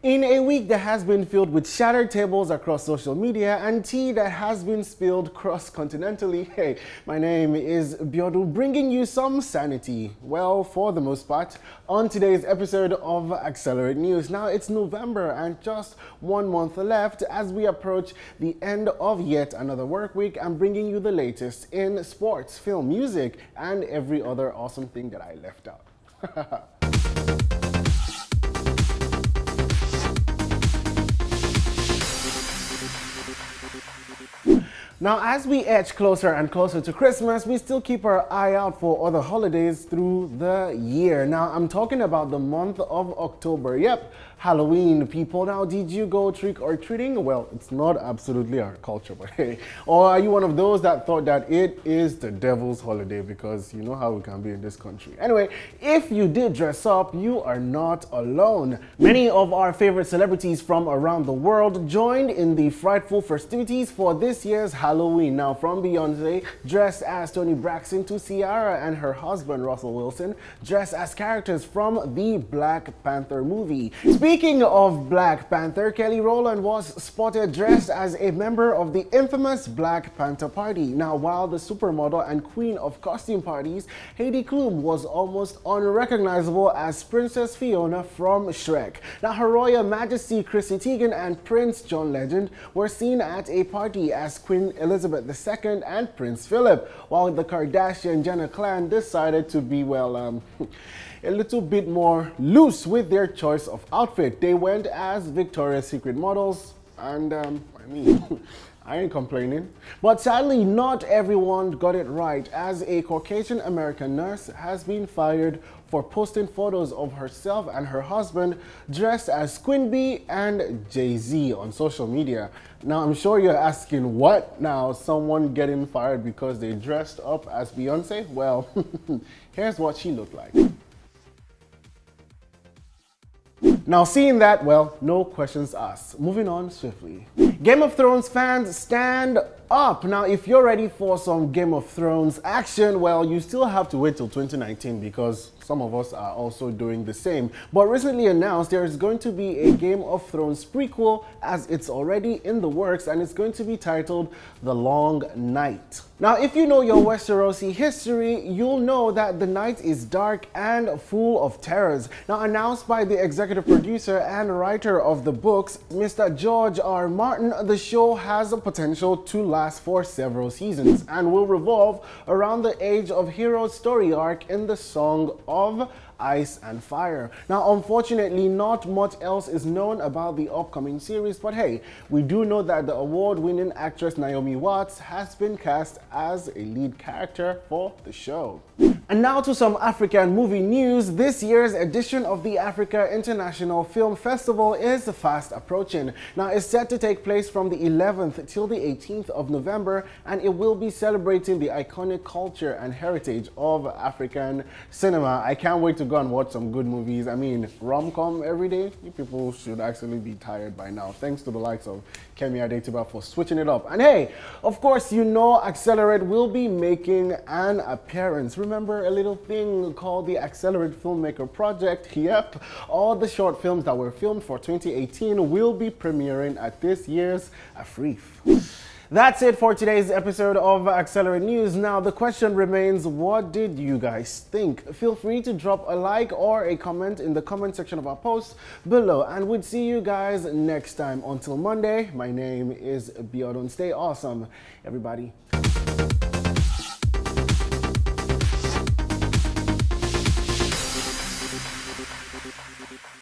In a week that has been filled with shattered tables across social media and tea that has been spilled cross-continentally, hey, my name is Biodu, bringing you some sanity, well, for the most part, on today's episode of Accelerate News. Now, it's November and just 1 month left as we approach the end of yet another work week. I'm bringing you the latest in sports, film, music, and every other awesome thing that I left out. Now, as we edge closer and closer to Christmas, we still keep our eye out for other holidays through the year. Now, I'm talking about the month of October. Yep, Halloween, people. Now, did you go trick-or-treating? Well, it's not absolutely our culture, but hey. Or are you one of those that thought that it is the devil's holiday? Because you know how we can be in this country. Anyway, if you did dress up, you are not alone. Many of our favorite celebrities from around the world joined in the frightful festivities for this year's Halloween. Now, from Beyonce, dressed as Toni Braxton, to Ciara and her husband Russell Wilson, dressed as characters from the Black Panther movie. Speaking of Black Panther, Kelly Rowland was spotted dressed as a member of the infamous Black Panther Party. Now, while the supermodel and queen of costume parties, Heidi Klum was almost unrecognizable as Princess Fiona from Shrek. Now, Her Royal Majesty Chrissy Teigen and Prince John Legend were seen at a party as Queen Elizabeth II and Prince Philip, while the Kardashian-Jenner clan decided to be, well, a little bit more loose with their choice of outfit. They went as Victoria's Secret models, and I mean, I ain't complaining. But sadly, not everyone got it right, as a Caucasian American nurse has been fired for posting photos of herself and her husband dressed as Queen Bee and Jay-Z on social media. Now, I'm sure you're asking, what now? Someone getting fired because they dressed up as Beyonce? Well, here's what she looked like. Now, seeing that, well, no questions asked. Moving on swiftly. Game of Thrones fans, stand up. Now, if you're ready for some Game of Thrones action, well, you still have to wait till 2019 because some of us are also doing the same. But recently announced there is going to be a Game of Thrones prequel, as it's already in the works, and it's going to be titled The Long Night. Now, if you know your Westerosi history, you'll know that the night is dark and full of terrors. Now, announced by the executive producer and writer of the books, Mr. George R.R. Martin, the show has a potential to last for several seasons and will revolve around the Age of Heroes story arc in the Song of Ice and Fire. Now, unfortunately, not much else is known about the upcoming series, but hey, we do know that the award-winning actress Naomi Watts has been cast as a lead character for the show. And now to some African movie news. This year's edition of the Africa International Film Festival is fast approaching. Now, it's set to take place from the 11th till the 18th of November, and it will be celebrating the iconic culture and heritage of African cinema. I can't wait to go and watch some good movies. I mean, rom-com every day? You people should actually be tired by now. Thanks to the likes of Kemi Adetiba for switching it up. And hey, of course, you know Accelerate will be making an appearance. Remember a little thing called the Accelerate Filmmaker Project? Yep, all the short films that were filmed for 2018 will be premiering at this year's AFRIFF. That's it for today's episode of Accelerate News. Now, the question remains, what did you guys think? Feel free to drop a like or a comment in the comment section of our post below, and we'll see you guys next time. Until Monday, my name is Biodun. Stay awesome, everybody.